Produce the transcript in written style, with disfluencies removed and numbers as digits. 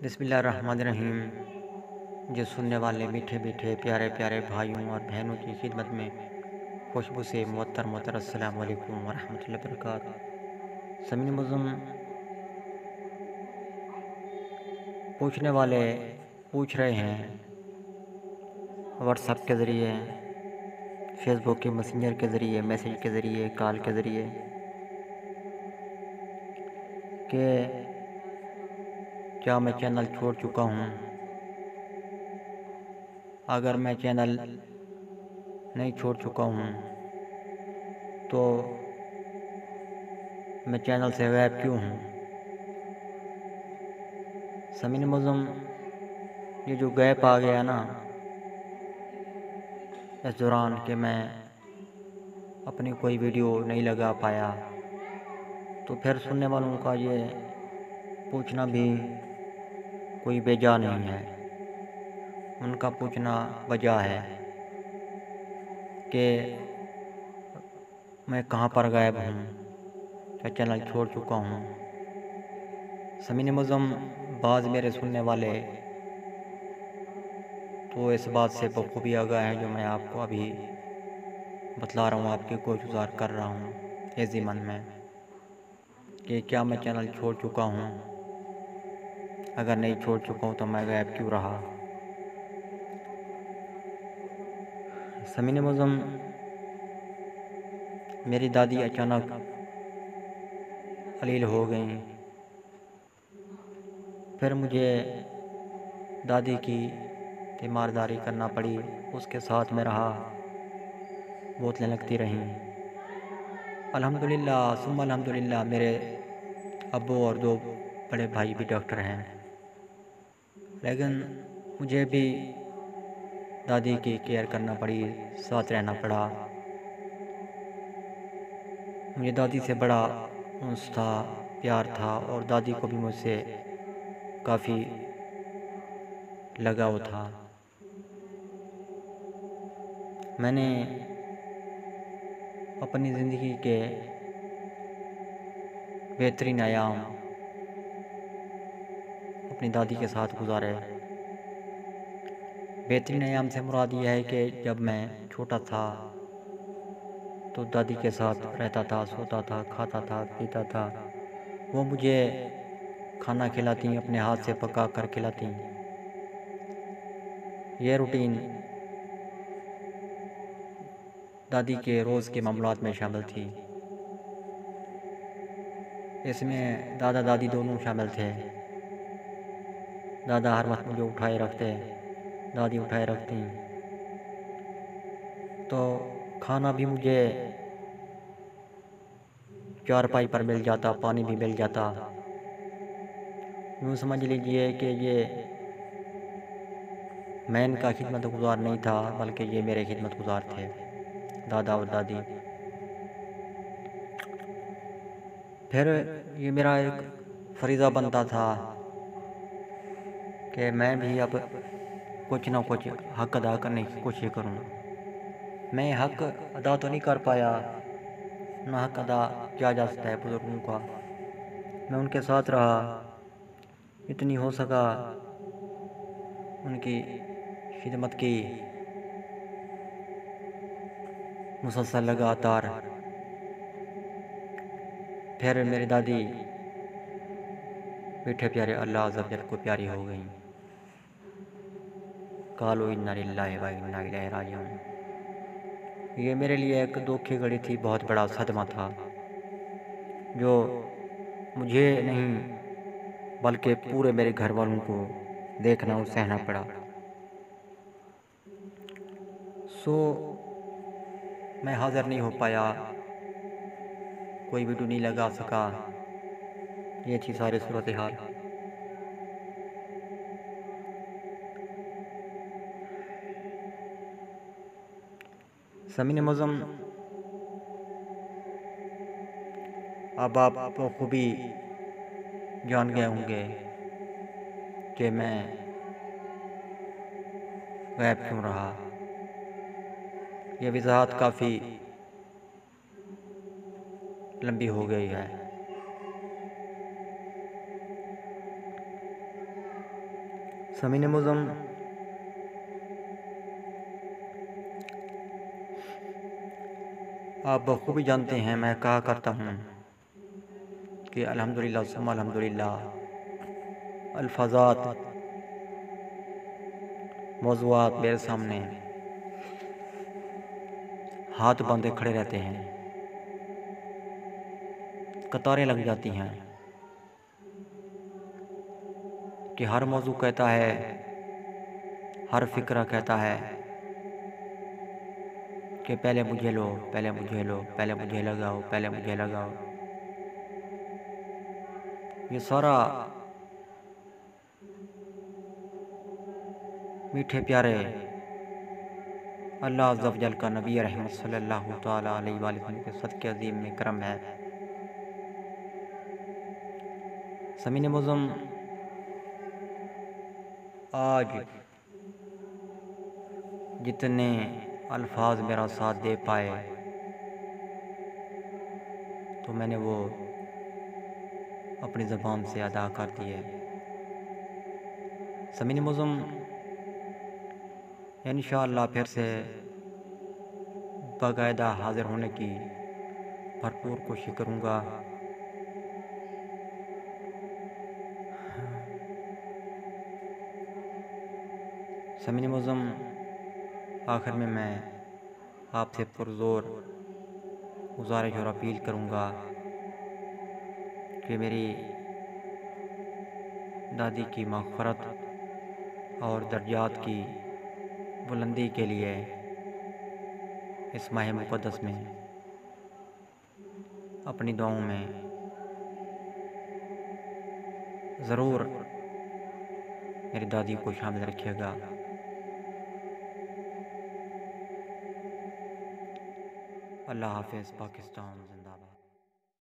बिस्मिल्लाहिर्रहमानिर्रहीम। जो सुनने वाले मीठे मीठे प्यारे प्यारे भाइयों और बहनों की खिदमत में खुशबू से मुअत्तर अस्सलाम वालेकुम वरहमतुल्लाहि वबरकातुहू। समीन मुज़म, पूछने वाले पूछ रहे हैं व्हाट्सएप के ज़रिए, फेसबुक के मैसेंजर के ज़रिए, मैसेज के ज़रिए, कॉल के ज़रिए कि क्या मैं चैनल छोड़ चुका हूँ। अगर मैं चैनल नहीं छोड़ चुका हूँ तो मैं चैनल से गायब क्यों हूँ। समीन मुज़म, ये जो गैप आ गया ना इस दौरान कि मैं अपनी कोई वीडियो नहीं लगा पाया, तो फिर सुनने वालों का ये पूछना भी कोई बेजा नहीं है। उनका पूछना वजह है कि मैं कहाँ पर गायब हूँ, क्या चैनल छोड़ चुका हूँ। समीन मुज़म, बाज़ मेरे सुनने वाले तो इस बात से बखूबी आगाह हैं जो मैं आपको अभी बतला रहा हूँ, आपकी गुज़ार कर रहा हूँ ये ज़िमन में कि क्या मैं चैनल छोड़ चुका हूँ। अगर नहीं छोड़ चुका हूँ तो मैं गायब क्यों रहा। समीन मुज़म, मेरी दादी अचानक अलील हो गई। फिर मुझे दादी की तीमारदारी करना पड़ी, उसके साथ में रहा, बोतलें लगती रहीं। अल्हम्दुलिल्लाह सुम्मा अल्हम्दुलिल्लाह मेरे अब्बू और दो बड़े भाई भी डॉक्टर हैं, लेकिन मुझे भी दादी की केयर करना पड़ी, साथ रहना पड़ा। मुझे दादी से बड़ा उन्स था, प्यार था, और दादी को भी मुझसे काफ़ी लगाव था। मैंने अपनी ज़िंदगी के बेहतरीन अयाम अपनी दादी के साथ गुजारे। बेहतरीन अयाम से मुराद यह है कि जब मैं छोटा था तो दादी के साथ रहता था, सोता था, खाता था, पीता था। वो मुझे खाना खिलाती, अपने हाथ से पका कर खिलाती। ये रूटीन दादी के रोज़ के मामलात में शामिल थी। इसमें दादा दादी दोनों शामिल थे। दादा हर वक्त मुझे उठाए रखते, दादी उठाए रखती। तो खाना भी मुझे चारपाई पर मिल जाता, पानी भी मिल जाता। यूँ समझ लीजिए कि ये मैं इनका खिदमत गुज़ार नहीं था, बल्कि ये मेरे खिदमत गुज़ार थे, दादा और दादी। फिर ये मेरा एक फरीज़ा बनता था कि मैं भी अब कुछ ना कुछ हक़ अदा करने की कोशिश करूं। मैं हक़ अदा तो नहीं कर पाया, ना हक़ अदा किया जा सकता है बुज़ुर्गों का। मैं उनके साथ रहा, इतनी हो सका उनकी खिदमत की, मुसलसल लगातार। फिर मेरी दादी मीठे प्यारे अल्लाह अज़्ज़ व जल को प्यारी हो गई। क़ालू इन्ना लिल्लाहि व इन्ना इलैहि राजिऊन। ये मेरे लिए एक दुःख की घड़ी थी, बहुत बड़ा सदमा था, जो मुझे नहीं बल्कि पूरे मेरे घर वालों को देखना और सहना पड़ा। सो मैं हाज़िर नहीं हो पाया, कोई वीडियो नहीं लगा सका। ये थी सारी सूरत हाल। समीन मुज़म, अब आप बखूबी जान गए होंगे कि मैं गायब क्यों रहा। ये वज़ाहत काफ़ी लंबी हो गई है। समीन मुज़म, आप बखूबी जानते हैं मैं कहा करता हूँ कि अल्हम्दुलिल्लाह सुम्मा अल्हम्दुलिल्लाह अल्फाजात मौज़ूआत मेरे सामने हाथ बांधे खड़े रहते हैं, कतारें लग जाती हैं कि हर मौजू कहता है, हर फिक्रा कहता है कि पहले मुझे लो, पहले मुझे लो, पहले मुझे लगाओ, पहले मुझे लगाओ। ये सारा मीठे प्यारे अल्लाह अज़्ज़ा वजल का नबी रहमत सल्लल्लाहु ताला अलैहि वसल्लम के सदक़े अज़ीम में करम है। समीन मुज़म, आज जितने अल्फाज मेरा साथ दे पाए तो मैंने वो अपनी ज़बान से अदा कर दिए। समीन मुज़म, इंशाअल्लाह फिर से बाकायदा हाज़िर होने की भरपूर कोशिश करूँगा। समीन मुज़म, आखिर में मैं आपसे पुरज़ोर गुज़ारिश और अपील करूँगा कि मेरी दादी की मग़फ़रत और दर्जात की बुलंदी के लिए इस माह मुक़द्दस में अपनी दुआओं में ज़रूर मेरी दादी को शामिल रखिएगा। अल्लाह हाफ़िज़। पाकिस्तान।